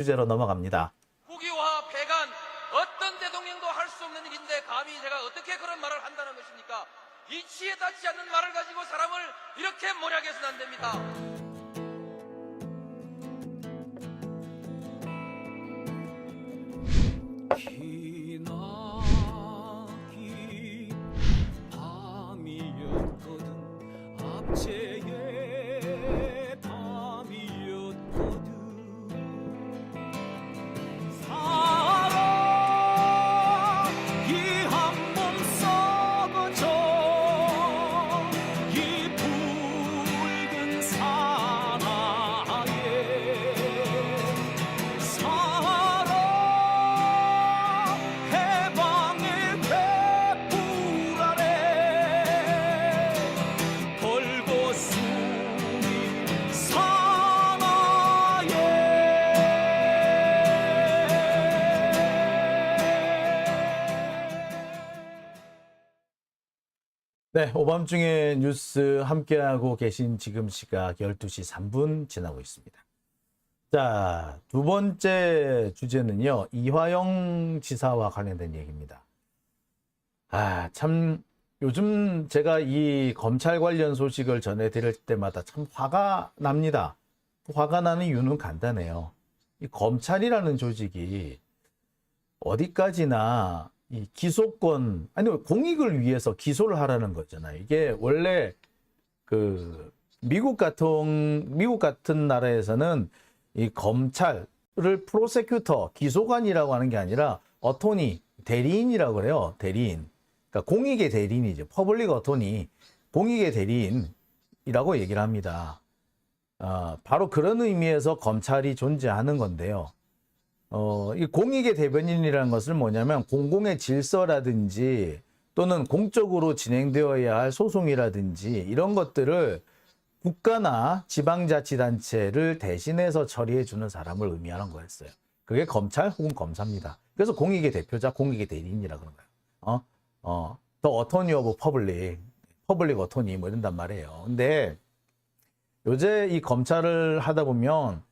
주제로 넘어갑니다. 국유화 폐간 어떤 대통령도 할 수 없는 일인데 감히 제가 어떻게 그런 말을 한다는 것입니까? 이치에 닿지 않는 말을 가지고 사람을 이렇게 몰아가서는 안 됩니다. 기나긴 밤이었거든 압제의 밤이었거든 사랑이 한 몸 썩어져 이 붉은 사나에 사랑 해방의 횃불 아래 걸고 숨이 네, 오밤중에 뉴스 함께하고 계신 지금 시각 12시 3분 지나고 있습니다. 자, 두 번째 주제는요, 이화영 지사와 관련된 얘기입니다. 참, 요즘 제가 이 검찰 관련 소식을 전해드릴 때마다 참 화가 납니다. 화가 나는 이유는 간단해요. 이 검찰이라는 조직이 어디까지나 이 기소권, 아니, 공익을 위해서 기소를 하라는 거잖아요. 이게 원래 그 미국 같은 나라에서는 이 검찰을 프로세큐터, 기소관이라고 하는 게 아니라 어토니, 대리인이라고 그래요. 대리인. 그러니까 공익의 대리인이죠. 퍼블릭 어토니, 공익의 대리인이라고 얘기를 합니다. 바로 그런 의미에서 검찰이 존재하는 건데요. 이 공익의 대변인이라는 것은 뭐냐면 공공의 질서라든지 또는 공적으로 진행되어야 할 소송이라든지 이런 것들을 국가나 지방자치단체를 대신해서 처리해주는 사람을 의미하는 거였어요. 그게 검찰 혹은 검사입니다. 그래서 공익의 대표자, 공익의 대리인이라고 그러는 거예요. The Attorney of Public, Public Attorney 뭐 이런단 말이에요. 근데 요새 이 검찰을 하다 보면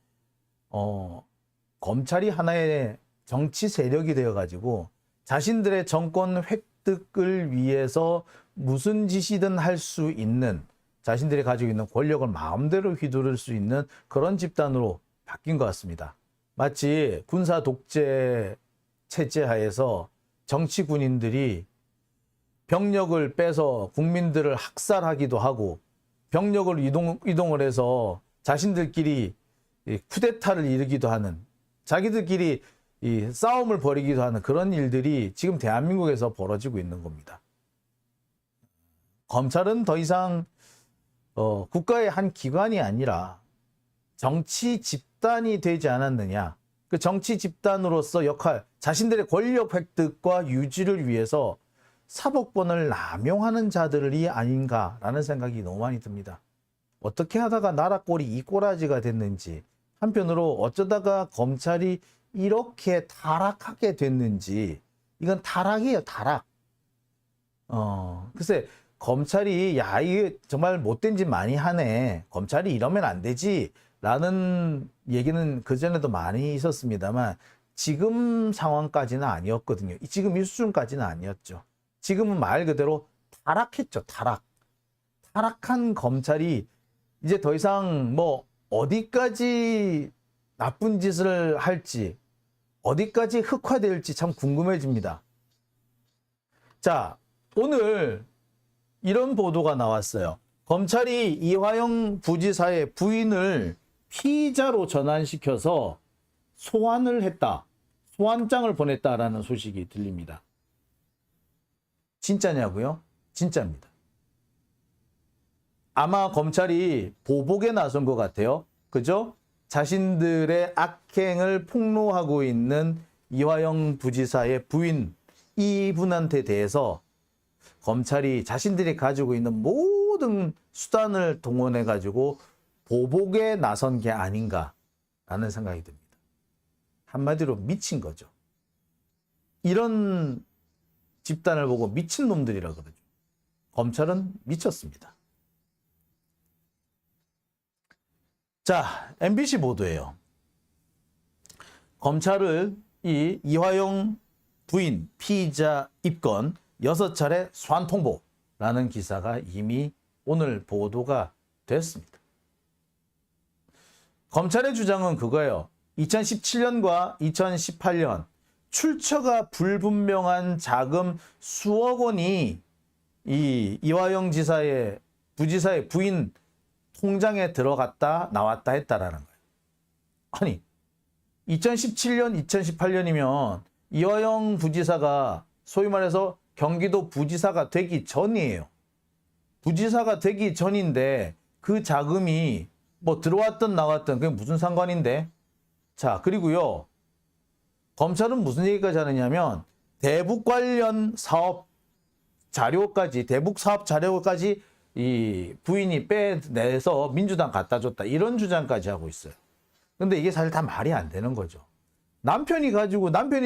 검찰이 하나의 정치 세력이 되어가지고 자신들의 정권 획득을 위해서 무슨 짓이든 할 수 있는, 자신들이 가지고 있는 권력을 마음대로 휘두를 수 있는 그런 집단으로 바뀐 것 같습니다. 마치 군사 독재 체제 하에서 정치 군인들이 병력을 빼서 국민들을 학살하기도 하고 병력을 이동을 해서 자신들끼리 쿠데타를 이루기도 하는, 자기들끼리 이 싸움을 벌이기도 하는 그런 일들이 지금 대한민국에서 벌어지고 있는 겁니다. 검찰은 더 이상 국가의 한 기관이 아니라 정치 집단이 되지 않았느냐. 그 정치 집단으로서 역할, 자신들의 권력 획득과 유지를 위해서 사법권을 남용하는 자들이 아닌가라는 생각이 너무 많이 듭니다. 어떻게 하다가 나라 꼴이 이 꼬라지가 됐는지, 한편으로 어쩌다가 검찰이 이렇게 타락하게 됐는지, 이건 타락이에요, 타락. 글쎄, 검찰이, 야, 이게 정말 못된 짓 많이 하네. 검찰이 이러면 안 되지. 라는 얘기는 그전에도 많이 있었습니다만, 지금 상황까지는 아니었거든요. 지금 이 수준까지는 아니었죠. 지금은 말 그대로 타락했죠, 타락. 타락한 검찰이 이제 더 이상 뭐, 어디까지 나쁜 짓을 할지, 어디까지 흑화될지 참 궁금해집니다. 자, 오늘 이런 보도가 나왔어요. 검찰이 이화영 부지사의 부인을 피의자로 전환시켜서 소환을 했다. 소환장을 보냈다라는 소식이 들립니다. 진짜냐고요? 진짜입니다. 아마 검찰이 보복에 나선 것 같아요. 그죠? 자신들의 악행을 폭로하고 있는 이화영 부지사의 부인, 이분한테 대해서 검찰이 자신들이 가지고 있는 모든 수단을 동원해가지고 보복에 나선 게 아닌가라는 생각이 듭니다. 한마디로 미친 거죠. 이런 집단을 보고 미친놈들이라고 그러죠. 검찰은 미쳤습니다. 자, MBC 보도예요. 검찰을 이 이화영 부인 피의자 입건 6차례 소환 통보라는 기사가 이미 오늘 보도가 됐습니다. 검찰의 주장은 그거예요. 2017년과 2018년 출처가 불분명한 자금 수억 원이 이 이화영 지사의 부지사의 부인 통장에 들어갔다 나왔다 했다라는 거예요. 아니 2017년, 2018년이면 이화영 부지사가 소위 말해서 경기도 부지사가 되기 전이에요. 부지사가 되기 전인데 그 자금이 뭐 들어왔든 나왔든 그게 무슨 상관인데? 자, 그리고요. 검찰은 무슨 얘기까지 하느냐면 대북 관련 사업 자료까지 대북 사업 자료까지 이 부인이 빼내서 민주당 갖다 줬다. 이런 주장까지 하고 있어요. 근데 이게 사실 다 말이 안 되는 거죠. 남편이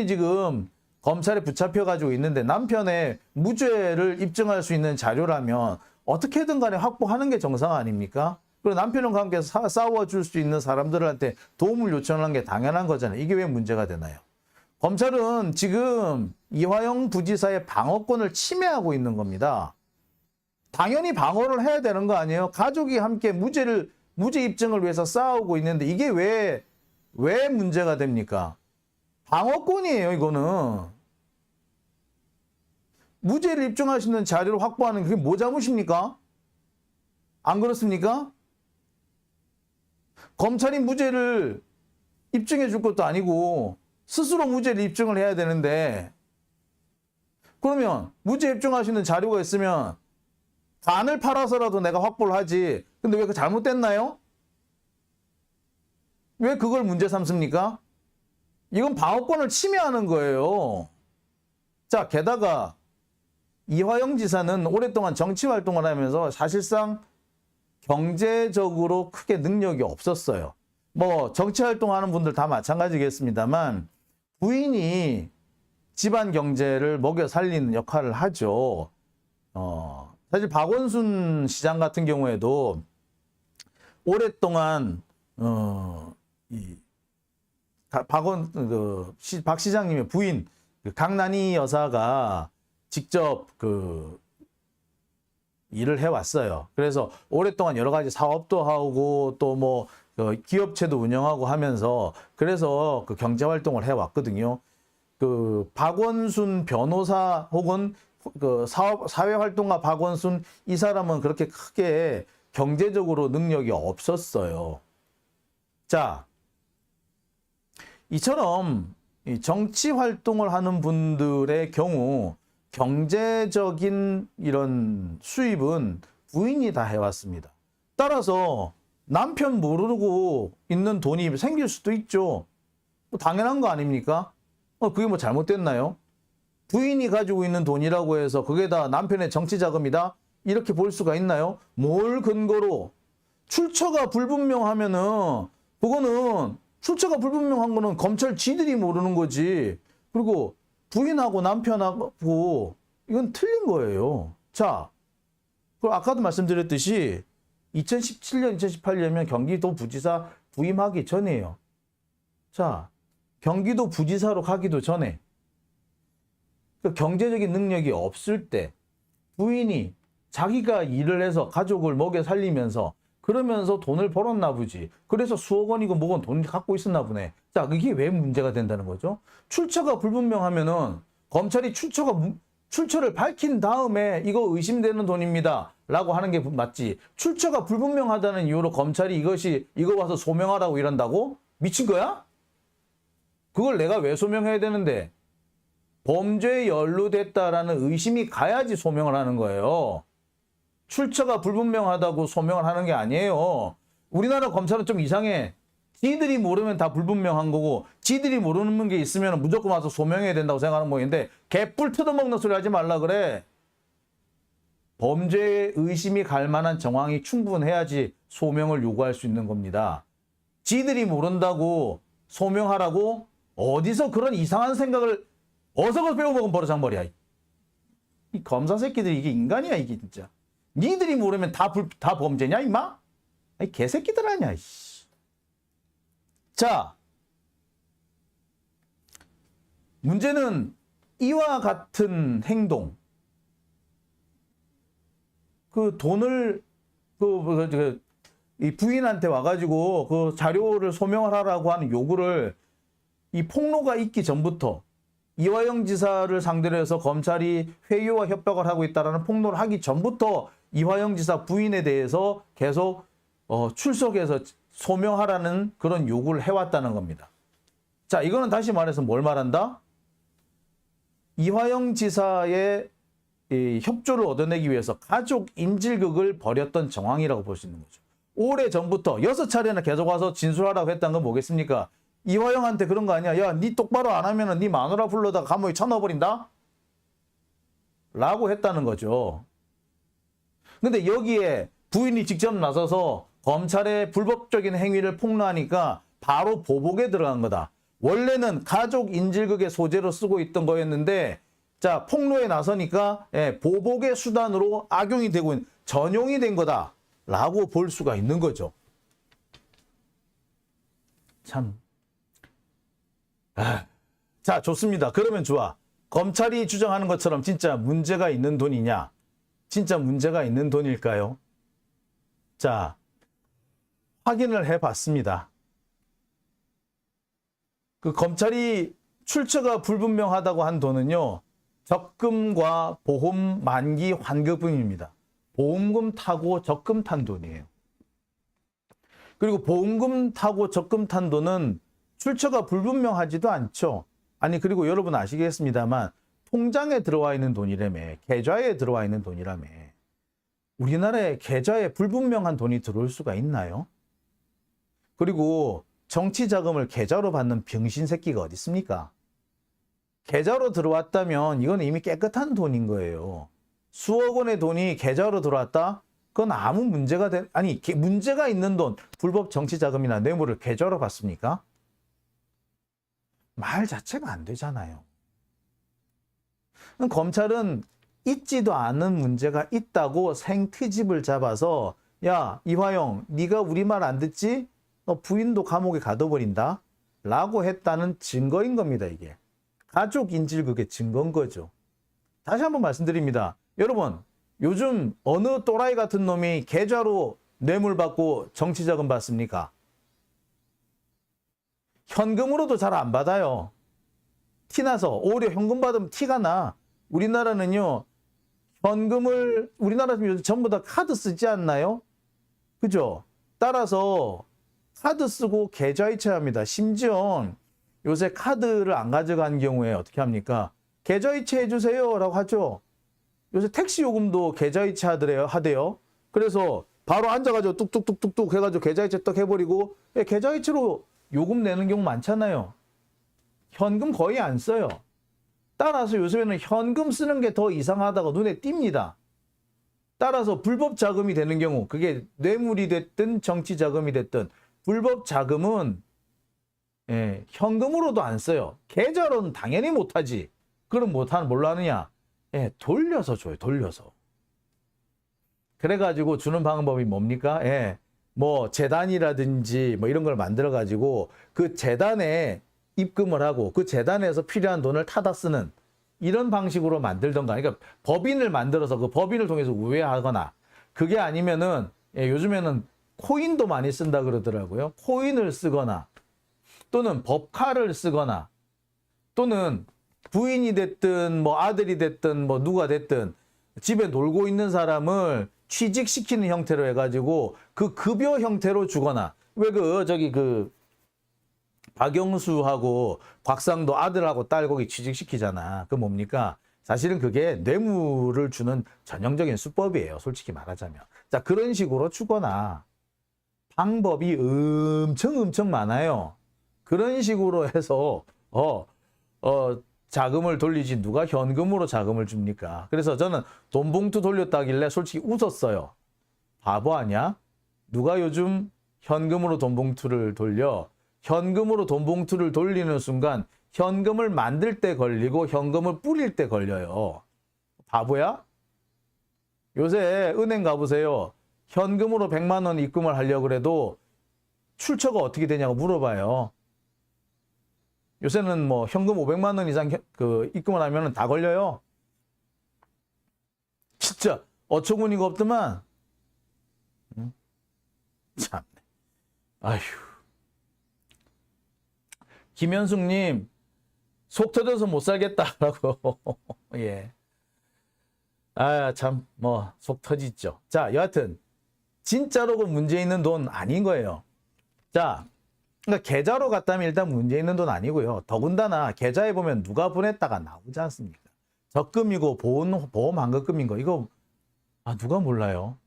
지금 검찰에 붙잡혀 가지고 있는데 남편의 무죄를 입증할 수 있는 자료라면 어떻게든 간에 확보하는 게 정상 아닙니까? 그리고 남편과 함께 싸워줄 수 있는 사람들한테 도움을 요청하는 게 당연한 거잖아요. 이게 왜 문제가 되나요? 검찰은 지금 이화영 부지사의 방어권을 침해하고 있는 겁니다. 당연히 방어를 해야 되는 거 아니에요? 가족이 함께 무죄 입증을 위해서 싸우고 있는데 이게 왜 문제가 됩니까? 방어권이에요, 이거는. 무죄를 입증할 수 있는 자료를 확보하는 그게 뭐 잘못입니까? 안 그렇습니까? 검찰이 무죄를 입증해 줄 것도 아니고 스스로 무죄를 입증을 해야 되는데 그러면 무죄 입증할 수 있는 자료가 있으면 간을 팔아서라도 내가 확보를 하지. 근데 왜 그 잘못됐나요? 왜 그걸 문제 삼습니까? 이건 방어권을 침해하는 거예요. 자, 게다가 이화영 지사는 오랫동안 정치 활동을 하면서 사실상 경제적으로 크게 능력이 없었어요. 뭐 정치 활동하는 분들 다 마찬가지겠습니다만 부인이 집안 경제를 먹여 살리는 역할을 하죠. 사실 박원순 시장 같은 경우에도 오랫동안 박 시장님의 부인 강난희 여사가 직접 일을 해왔어요. 그래서 오랫동안 여러 가지 사업도 하고 또 뭐 기업체도 운영하고 하면서 그래서 그 경제 활동을 해왔거든요. 박원순 변호사 혹은 사회활동가 박원순 이 사람은 그렇게 크게 경제적으로 능력이 없었어요. 자, 이처럼 정치 활동을 하는 분들의 경우 경제적인 이런 수입은 부인이 다 해왔습니다. 따라서 남편 모르고 있는 돈이 생길 수도 있죠. 뭐 당연한 거 아닙니까? 그게 뭐 잘못됐나요? 부인이 가지고 있는 돈이라고 해서 그게 다 남편의 정치 자금이다? 이렇게 볼 수가 있나요? 뭘 근거로? 출처가 불분명하면은 그거는 출처가 불분명한 거는 검찰 지들이 모르는 거지. 그리고 부인하고 남편하고 이건 틀린 거예요. 자, 그리고 아까도 말씀드렸듯이 2017년, 2018년이면 경기도 부지사 부임하기 전이에요. 자, 경기도 부지사로 가기도 전에 그 경제적인 능력이 없을 때 부인이 자기가 일을 해서 가족을 먹여 살리면서 그러면서 돈을 벌었나 보지. 그래서 수억 원이고 뭐건 돈을 갖고 있었나 보네. 자, 그게 왜 문제가 된다는 거죠? 출처가 불분명하면은 검찰이 출처를 밝힌 다음에 이거 의심되는 돈입니다 라고 하는 게 맞지. 출처가 불분명하다는 이유로 검찰이 이거 와서 소명하라고 이런다고? 미친 거야? 그걸 내가 왜 소명해야 되는데? 범죄에 연루됐다라는 의심이 가야지 소명을 하는 거예요. 출처가 불분명하다고 소명을 하는 게 아니에요. 우리나라 검찰은 좀 이상해. 지들이 모르면 다 불분명한 거고 지들이 모르는 게 있으면 무조건 와서 소명해야 된다고 생각하는 모양인데 개뿔 뜯어먹는 소리 하지 말라 그래. 범죄에 의심이 갈 만한 정황이 충분해야지 소명을 요구할 수 있는 겁니다. 지들이 모른다고 소명하라고 어디서 그런 이상한 생각을 어디서 배워먹은 버르장머리야. 이 검사 새끼들이 이게 인간이야 이게 진짜. 니들이 모르면 다 범죄냐 임마? 이 개새끼들 아니야. 자, 문제는 이와 같은 행동, 그 돈을 이 부인한테 와가지고 그 자료를 소명을 하라고 하는 요구를 이 폭로가 있기 전부터 이화영 지사를 상대로 해서 검찰이 회유와 협박을 하고 있다는 폭로를 하기 전부터 이화영 지사 부인에 대해서 계속 출석해서 소명하라는 그런 요구를 해왔다는 겁니다. 자, 이거는 다시 말해서 뭘 말한다? 이화영 지사의 이 협조를 얻어내기 위해서 가족 인질극을 벌였던 정황이라고 볼 수 있는 거죠. 오래 전부터 6차례나 계속 와서 진술하라고 했다는 건 뭐겠습니까? 이화영한테 그런 거 아니야. 야, 니 똑바로 안 하면은 니 마누라 불러다가 감옥에 쳐넣어버린다? 라고 했다는 거죠. 근데 여기에 부인이 직접 나서서 검찰의 불법적인 행위를 폭로하니까 바로 보복에 들어간 거다. 원래는 가족 인질극의 소재로 쓰고 있던 거였는데, 자, 폭로에 나서니까 보복의 수단으로 악용이 되고 전용이 된 거다 라고 볼 수가 있는 거죠. 참. 자, 좋습니다. 그러면 좋아. 검찰이 주장하는 것처럼 진짜 문제가 있는 돈이냐? 진짜 문제가 있는 돈일까요? 자, 확인을 해봤습니다. 그 검찰이 출처가 불분명하다고 한 돈은요, 적금과 보험 만기 환급금입니다. 보험금 타고 적금 탄 돈이에요. 그리고 보험금 타고 적금 탄 돈은 출처가 불분명하지도 않죠. 아니, 그리고 여러분 아시겠습니다만 통장에 들어와 있는 돈이라며, 계좌에 들어와 있는 돈이라며. 우리나라에 계좌에 불분명한 돈이 들어올 수가 있나요? 그리고 정치 자금을 계좌로 받는 병신 새끼가 어디 있습니까? 계좌로 들어왔다면 이건 이미 깨끗한 돈인 거예요. 수억 원의 돈이 계좌로 들어왔다? 그건 아무 문제가 문제가 있는 돈, 불법 정치 자금이나 뇌물을 계좌로 받습니까? 말 자체가 안 되잖아요. 검찰은 있지도 않은 문제가 있다고 생트집을 잡아서, 야, 이화영, 네가 우리 말 안 듣지? 너 부인도 감옥에 가둬버린다? 라고 했다는 증거인 겁니다, 이게. 가족 인질극의 증거인 거죠. 다시 한번 말씀드립니다. 여러분, 요즘 어느 또라이 같은 놈이 계좌로 뇌물 받고 정치자금 받습니까? 현금으로도 잘 안 받아요. 티나서. 오히려 현금 받으면 티가 나. 우리나라는요, 우리나라 요즘 전부 다 카드 쓰지 않나요? 그죠? 따라서 카드 쓰고 계좌이체 합니다. 심지어 요새 카드를 안 가져간 경우에 어떻게 합니까? 계좌이체 해주세요 라고 하죠. 요새 택시 요금도 계좌이체 하대요. 그래서 바로 앉아가지고 뚝뚝뚝뚝뚝 해가지고 계좌이체 딱 해버리고, 계좌이체로 요금 내는 경우 많잖아요. 현금 거의 안 써요. 따라서 요즘에는 현금 쓰는 게 더 이상하다고 눈에 띕니다. 따라서 불법 자금이 되는 경우, 그게 뇌물이 됐든 정치 자금이 됐든 불법 자금은 현금으로도 안 써요. 계좌로는 당연히 못하지. 그럼 뭘로 하느냐? 돌려서 줘요. 돌려서. 그래가지고 주는 방법이 뭡니까? 뭐 재단이라든지 뭐 이런 걸 만들어가지고 그 재단에 입금을 하고 그 재단에서 필요한 돈을 타다 쓰는 이런 방식으로 만들던가. 그러니까 법인을 만들어서 그 법인을 통해서 우회하거나, 그게 아니면은 요즘에는 코인도 많이 쓴다 그러더라고요. 코인을 쓰거나 또는 법카를 쓰거나, 또는 부인이 됐든 뭐 아들이 됐든 뭐 누가 됐든 집에 놀고 있는 사람을 취직시키는 형태로 해가지고 그 급여 형태로 주거나. 왜 박영수하고 곽상도 아들하고 딸 거기 취직시키잖아. 그 뭡니까? 사실은 그게 뇌물을 주는 전형적인 수법이에요. 솔직히 말하자면. 자, 그런 식으로 주거나. 방법이 엄청 많아요. 그런 식으로 해서 자금을 돌리지 누가 현금으로 자금을 줍니까? 그래서 저는 돈 봉투 돌렸다길래 솔직히 웃었어요. 바보 아니야? 누가 요즘 현금으로 돈 봉투를 돌려? 현금으로 돈 봉투를 돌리는 순간 현금을 만들 때 걸리고 현금을 뿌릴 때 걸려요. 바보야? 요새 은행 가보세요. 현금으로 100만 원 입금을 하려고 해도 출처가 어떻게 되냐고 물어봐요. 요새는 뭐 현금 500만 원 이상 입금을 하면은 다 걸려요. 진짜 어처구니가 없더만. 참. 아휴. 김현숙님, 속 터져서 못 살겠다라고. 예. 아, 참, 뭐, 속 터지죠. 자, 여하튼, 진짜로 그 문제 있는 돈 아닌 거예요. 자, 그러니까 계좌로 갔다면 일단 문제 있는 돈 아니고요. 더군다나 계좌에 보면 누가 보냈다가 나오지 않습니까? 적금이고 보험 환급금인 거, 이거, 누가 몰라요?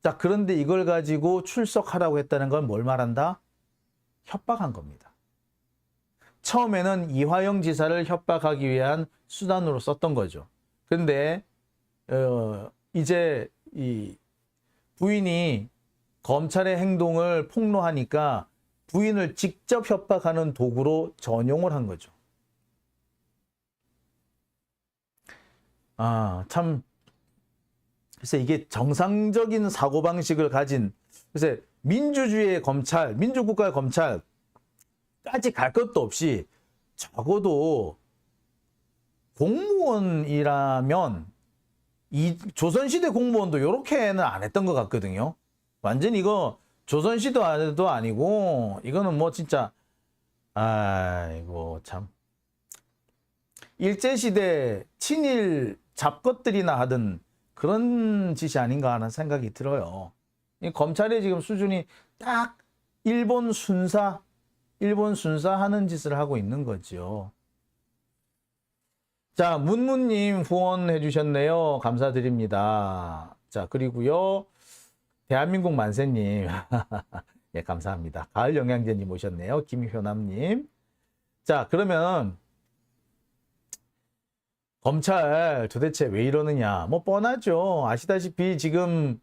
자, 그런데 이걸 가지고 출석하라고 했다는 건 뭘 말한다? 협박한 겁니다. 처음에는 이화영 지사를 협박하기 위한 수단으로 썼던 거죠. 근데 이제 이 부인이 검찰의 행동을 폭로하니까 부인을 직접 협박하는 도구로 전용을 한 거죠. 참, 글쎄 이게 정상적인 사고방식을 가진, 글쎄 민주주의의 검찰, 민주국가의 검찰까지 갈 것도 없이 적어도 공무원이라면 이 조선시대 공무원도 이렇게는 안 했던 것 같거든요. 완전 이거 조선시대도 아니고 이거는 뭐 진짜 아이고 참 일제시대 친일 잡것들이나 하던 그런 짓이 아닌가 하는 생각이 들어요. 이 검찰의 지금 수준이 딱 일본 순사 하는 짓을 하고 있는 거죠. 자, 문무님 후원해 주셨네요. 감사드립니다. 자, 그리고요. 대한민국 만세님. 예, 감사합니다. 가을 영양제님 오셨네요. 김효남님. 자, 그러면 검찰 도대체 왜 이러느냐? 뭐 뻔하죠. 아시다시피 지금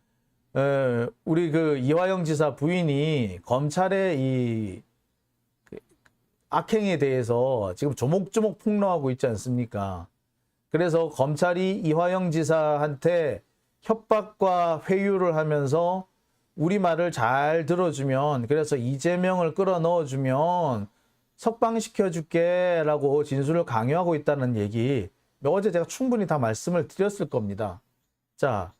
우리 그 이화영 지사 부인이 검찰의 이 악행에 대해서 지금 조목조목 폭로하고 있지 않습니까? 그래서 검찰이 이화영 지사한테 협박과 회유를 하면서 우리 말을 잘 들어주면, 그래서 이재명을 끌어넣어주면 석방시켜줄게 라고 진술을 강요하고 있다는 얘기, 어제 제가 충분히 다 말씀을 드렸을 겁니다. 자,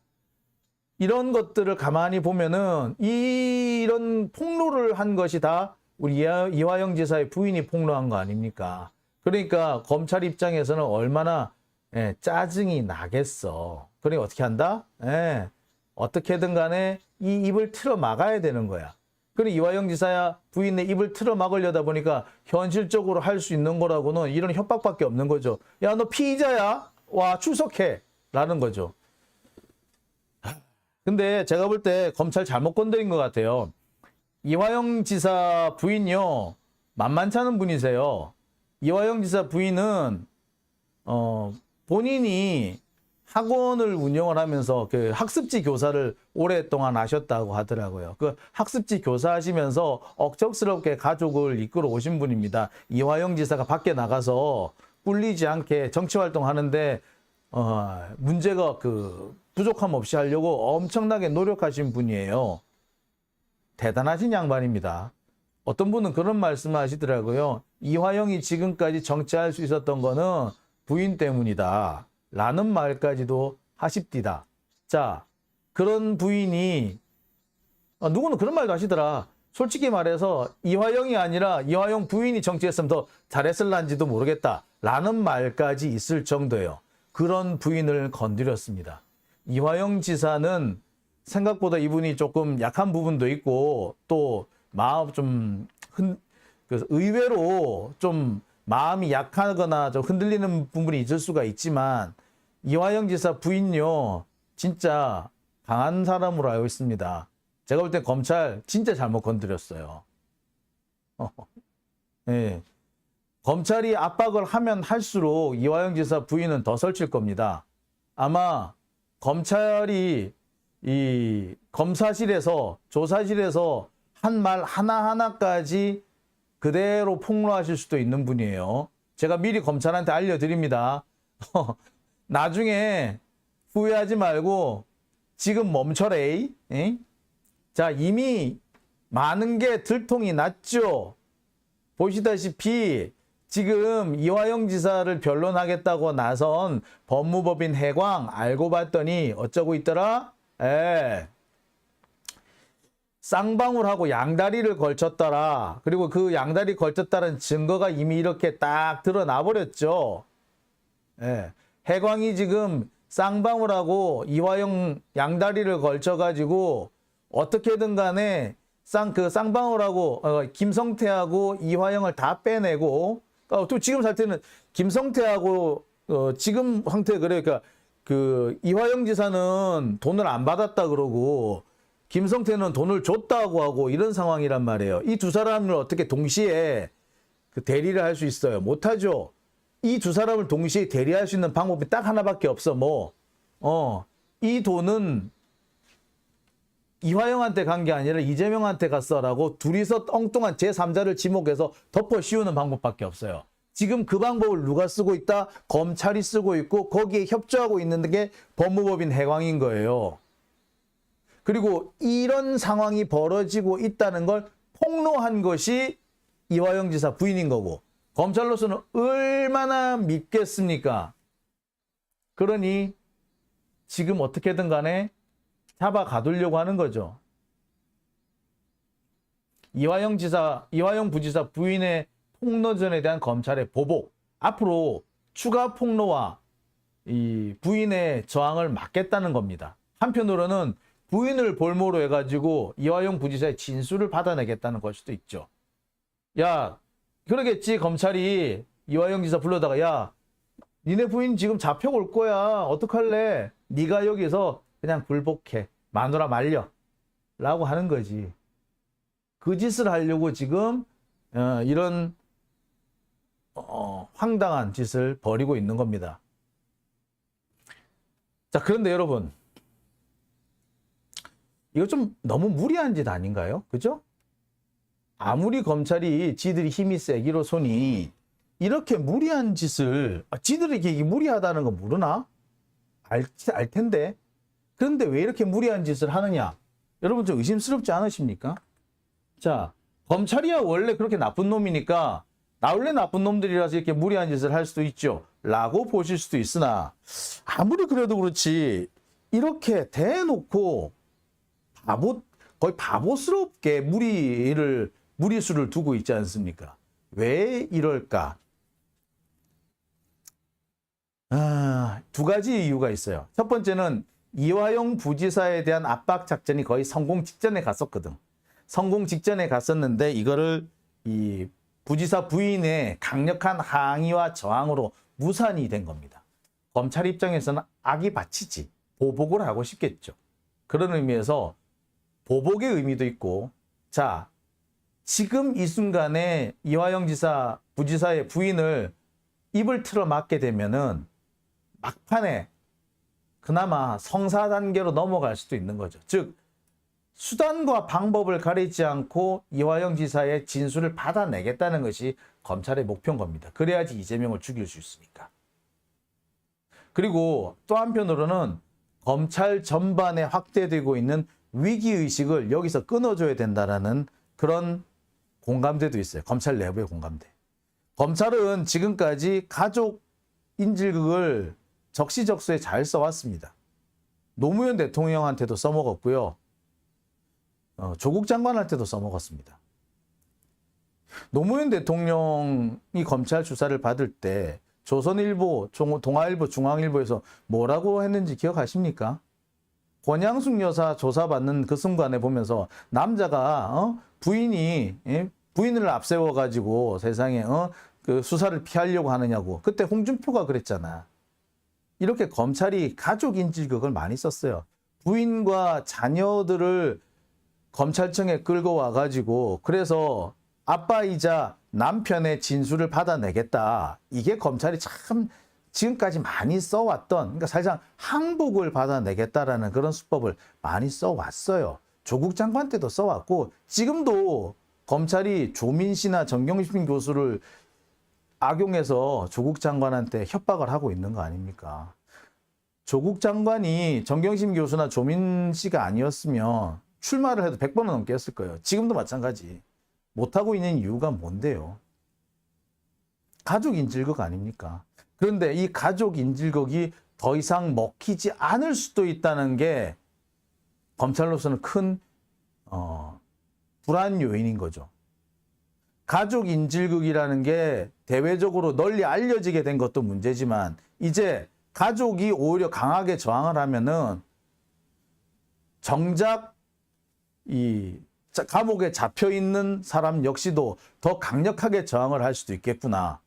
이런 것들을 가만히 보면은 이런 폭로를 한 것이 다 우리 이화영 지사의 부인이 폭로한 거 아닙니까? 그러니까 검찰 입장에서는 얼마나 짜증이 나겠어. 그러니 어떻게 한다? 어떻게든 간에 이 입을 틀어 막아야 되는 거야. 그리고 이화영 지사야 부인의 입을 틀어 막으려다 보니까 현실적으로 할 수 있는 거라고는 이런 협박밖에 없는 거죠. 야, 너 피의자야? 와, 출석해. 라는 거죠. 근데 제가 볼 때 검찰 잘못 건드린 것 같아요. 이화영 지사 부인요, 만만치 않은 분이세요. 이화영 지사 부인은 본인이 학원을 운영을 하면서 그 학습지 교사를 오랫동안 하셨다고 하더라고요. 그 학습지 교사 하시면서 억척스럽게 가족을 이끌어 오신 분입니다. 이화영 지사가 밖에 나가서 꿀리지 않게 정치 활동하는데 문제가 부족함 없이 하려고 엄청나게 노력하신 분이에요. 대단하신 양반입니다. 어떤 분은 그런 말씀을 하시더라고요. 이화영이 지금까지 정치할 수 있었던 거는 부인 때문이다. 라는 말까지도 하십디다. 자, 그런 부인이, 누구는 그런 말도 하시더라. 솔직히 말해서 이화영이 아니라 이화영 부인이 정치했으면 더 잘했을란지도 모르겠다. 라는 말까지 있을 정도예요. 그런 부인을 건드렸습니다. 이화영 지사는 생각보다 이분이 조금 약한 부분도 있고, 또 마음 의외로 좀 마음이 약하거나 좀 흔들리는 부분이 있을 수가 있지만, 이화영 지사 부인요, 진짜 강한 사람으로 알고 있습니다. 제가 볼 때 검찰 진짜 잘못 건드렸어요. 네. 검찰이 압박을 하면 할수록 이화영 지사 부인은 더 설칠 겁니다. 아마 검찰이 이 검사실에서, 조사실에서 한 말 하나하나까지 그대로 폭로하실 수도 있는 분이에요. 제가 미리 검찰한테 알려드립니다. 나중에 후회하지 말고 지금 멈춰레이. 자, 이미 많은 게 들통이 났죠. 보시다시피 지금 이화영 지사를 변론하겠다고 나선 법무법인 해광 알고 봤더니 어쩌고 있더라? 쌍방울하고 양다리를 걸쳤더라. 그리고 그 양다리 걸쳤다는 증거가 이미 이렇게 딱 드러나 버렸죠. 해광이 지금 쌍방울하고 이화영 양다리를 걸쳐가지고 어떻게든 간에 쌍방울하고 김성태하고 이화영을 다 빼내고 또 지금 상태는 김성태하고 지금 상태 그러니까 그 이화영 지사는 돈을 안 받았다 그러고 김성태는 돈을 줬다고 하고 이런 상황이란 말이에요. 이 두 사람을 어떻게 동시에 그 대리를 할 수 있어요? 못하죠. 이 두 사람을 동시에 대리할 수 있는 방법이 딱 하나밖에 없어. 이 돈은 이화영한테 간 게 아니라 이재명한테 갔어라고 둘이서 엉뚱한 제3자를 지목해서 덮어 씌우는 방법밖에 없어요. 지금 그 방법을 누가 쓰고 있다? 검찰이 쓰고 있고 거기에 협조하고 있는 게 법무법인 해광인 거예요. 그리고 이런 상황이 벌어지고 있다는 걸 폭로한 것이 이화영 지사 부인인 거고 검찰로서는 얼마나 믿겠습니까? 그러니 지금 어떻게든 간에 잡아 가두려고 하는 거죠. 이화영 부지사 부인의 폭로전에 대한 검찰의 보복, 앞으로 추가 폭로와 이 부인의 저항을 막겠다는 겁니다. 한편으로는 부인을 볼모로 해가지고 이화영 부지사의 진술을 받아내겠다는 걸 수도 있죠. 야, 그러겠지. 검찰이 이화영 지사 불러다가 야, 니네 부인 지금 잡혀올 거야. 어떡할래? 네가 여기서 그냥 굴복해. 마누라 말려. 라고 하는 거지. 그 짓을 하려고 지금 이런 황당한 짓을 벌이고 있는 겁니다. 자, 그런데 여러분, 이거 좀 너무 무리한 짓 아닌가요? 그죠? 아무리 검찰이 지들이 힘이 세기로 손이 이렇게 무리한 짓을 지들이 이게 무리하다는 거 모르나? 알 텐데. 그런데 왜 이렇게 무리한 짓을 하느냐? 여러분 좀 의심스럽지 않으십니까? 자, 검찰이야 원래 그렇게 나쁜 놈이니까 나 원래 나쁜 놈들이라서 이렇게 무리한 짓을 할 수도 있죠. 라고 보실 수도 있으나 아무리 그래도 그렇지 이렇게 대놓고 거의 바보스럽게 무리수를 두고 있지 않습니까? 왜 이럴까? 두 가지 이유가 있어요. 첫 번째는 이화영 부지사에 대한 압박 작전이 거의 성공 직전에 갔었거든. 성공 직전에 갔었는데 이거를 이 부지사 부인의 강력한 항의와 저항으로 무산이 된 겁니다. 검찰 입장에서는 악이 받치지 보복을 하고 싶겠죠. 그런 의미에서 보복의 의미도 있고, 자, 지금 이 순간에 이화영 부지사의 부인을 입을 틀어 막게 되면은 막판에 그나마 성사 단계로 넘어갈 수도 있는 거죠. 즉, 수단과 방법을 가리지 않고 이화영 지사의 진술을 받아내겠다는 것이 검찰의 목표인 겁니다. 그래야지 이재명을 죽일 수 있으니까. 그리고 또 한편으로는 검찰 전반에 확대되고 있는 위기의식을 여기서 끊어줘야 된다는 그런 공감대도 있어요. 검찰 내부의 공감대. 검찰은 지금까지 가족 인질극을 적시적소에 잘 써왔습니다. 노무현 대통령한테도 써먹었고요. 조국 장관한테도 써먹었습니다. 노무현 대통령이 검찰 수사를 받을 때 조선일보, 동아일보, 중앙일보에서 뭐라고 했는지 기억하십니까? 권양숙 여사 조사받는 그 순간에 보면서 남자가 부인을 앞세워가지고 세상에 그 수사를 피하려고 하느냐고. 그때 홍준표가 그랬잖아. 이렇게 검찰이 가족 인질극을 많이 썼어요. 부인과 자녀들을 검찰청에 끌고 와가지고 그래서 아빠이자 남편의 진술을 받아내겠다. 이게 검찰이 참 지금까지 많이 써왔던, 그러니까 사실상 항복을 받아내겠다라는 그런 수법을 많이 써왔어요. 조국 장관 때도 써왔고 지금도 검찰이 조민 씨나 정경심 교수를 악용해서 조국 장관한테 협박을 하고 있는 거 아닙니까? 조국 장관이 정경심 교수나 조민 씨가 아니었으면 출마를 해도 100번은 넘게 했을 거예요. 지금도 마찬가지. 못하고 있는 이유가 뭔데요? 가족 인질극 아닙니까? 그런데 이 가족 인질극이 더 이상 먹히지 않을 수도 있다는 게 검찰로서는 큰 불안 요인인 거죠. 가족 인질극이라는 게 대외적으로 널리 알려지게 된 것도 문제지만 이제 가족이 오히려 강하게 저항을 하면은 정작 이 감옥에 잡혀 있는 사람 역시도 더 강력하게 저항을 할 수도 있겠구나.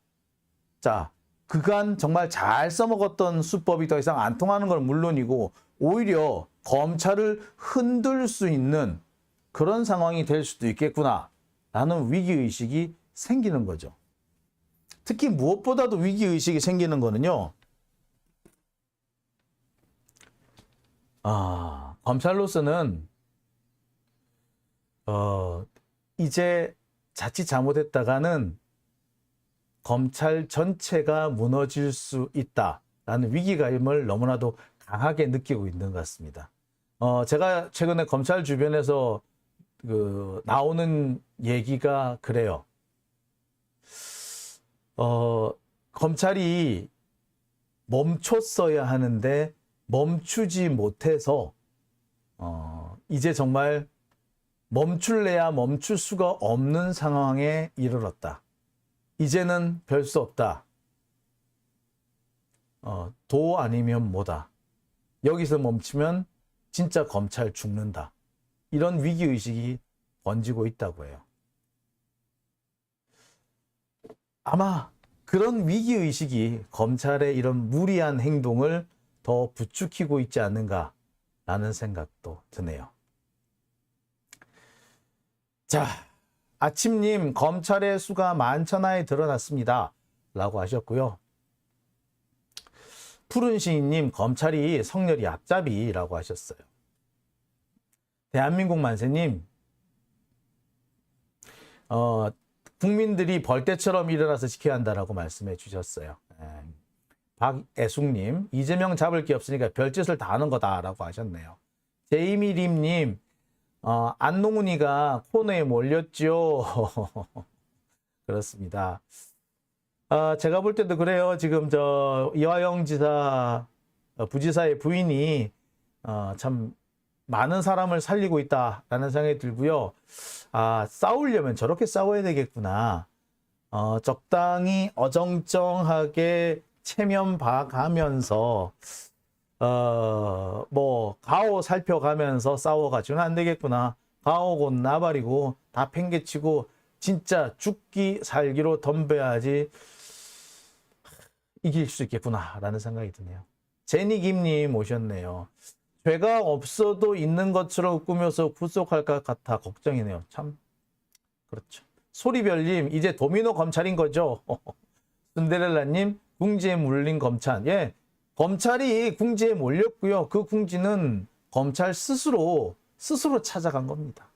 자, 그간 정말 잘 써먹었던 수법이 더 이상 안 통하는 건 물론이고 오히려 검찰을 흔들 수 있는 그런 상황이 될 수도 있겠구나 라는 위기의식이 생기는 거죠. 특히 무엇보다도 위기의식이 생기는 거는요. 검찰로서는 이제 자칫 잘못했다가는 검찰 전체가 무너질 수 있다라는 위기감을 너무나도 강하게 느끼고 있는 것 같습니다. 제가 최근에 검찰 주변에서 나오는 얘기가 그래요. 검찰이 멈췄어야 하는데 멈추지 못해서 이제 정말 멈출래야 멈출 수가 없는 상황에 이르렀다. 이제는 별 수 없다. 도 아니면 뭐다. 여기서 멈추면 진짜 검찰 죽는다. 이런 위기의식이 번지고 있다고 해요. 아마 그런 위기의식이 검찰의 이런 무리한 행동을 더 부추기고 있지 않는가라는 생각도 드네요. 자, 아침님 검찰의 수가 만천하에 드러났습니다. 라고 하셨고요. 푸른 시인님 검찰이 성렬이 앞잡이라고 하셨어요. 대한민국 만세님 국민들이 벌떼처럼 일어나서 지켜야 한다라고 말씀해 주셨어요. 박애숙님 이재명 잡을 게 없으니까 별짓을 다 하는 거다라고 하셨네요. 제이미림님 안농훈이가 코너에 몰렸죠. 그렇습니다. 제가 볼 때도 그래요. 지금 이화영 지사 부지사의 부인이 참 많은 사람을 살리고 있다라는 생각이 들고요. 싸우려면 저렇게 싸워야 되겠구나. 적당히 어정쩡하게 체면 봐가면서 가오 살펴가면서 싸워가지고는 안 되겠구나. 가오고 나발이고 다 팽개치고 진짜 죽기 살기로 덤벼야지 이길 수 있겠구나 라는 생각이 드네요. 제니김님 오셨네요. 죄가 없어도 있는 것처럼 꾸며서 구속할 것 같아 걱정이네요. 참 그렇죠. 소리별님 이제 도미노 검찰인 거죠. 순데렐라님 궁지에 물린 검찰. 예, 검찰이 궁지에 몰렸고요. 그 궁지는 검찰 스스로 찾아간 겁니다.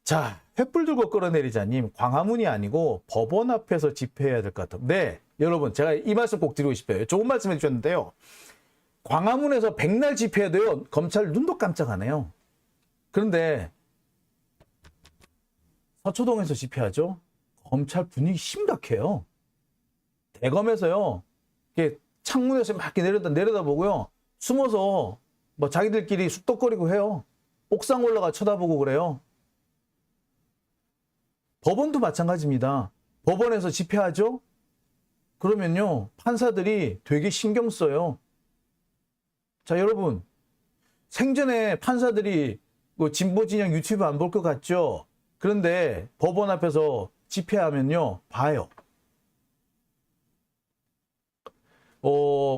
자, 횃불 들고 끌어내리자님 광화문이 아니고 법원 앞에서 집회해야 될 것 같아요. 네, 여러분 제가 이 말씀 꼭 드리고 싶어요. 좋은 말씀 해주셨는데요. 광화문에서 백날 집회해도요. 검찰 눈도 깜짝 안 해요. 그런데 서초동에서 집회하죠. 검찰 분위기 심각해요. 대검에서요. 이렇게 창문에서 막 이렇게 내려다보고요. 숨어서 뭐 자기들끼리 쑥덕거리고 해요. 옥상 올라가 쳐다보고 그래요. 법원도 마찬가지입니다. 법원에서 집회하죠. 그러면요. 판사들이 되게 신경 써요. 자, 여러분. 생전에 판사들이 진보 진영 유튜브 안 볼 것 같죠? 그런데 법원 앞에서 집회하면요. 봐요.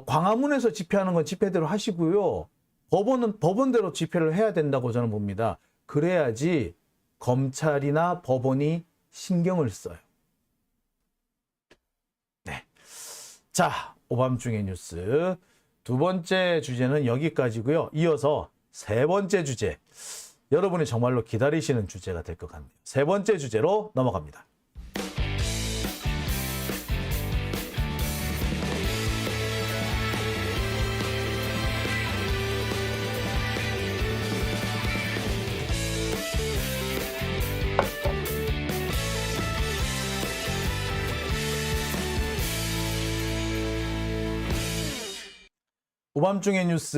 광화문에서 집회하는 건 집회대로 하시고요. 법원은 법원대로 집회를 해야 된다고 저는 봅니다. 그래야지 검찰이나 법원이 신경을 써요. 네. 자, 오밤중의 뉴스. 두 번째 주제는 여기까지고요. 이어서 세 번째 주제. 여러분이 정말로 기다리시는 주제가 될 것 같네요. 세 번째 주제로 넘어갑니다. 오밤중의 뉴스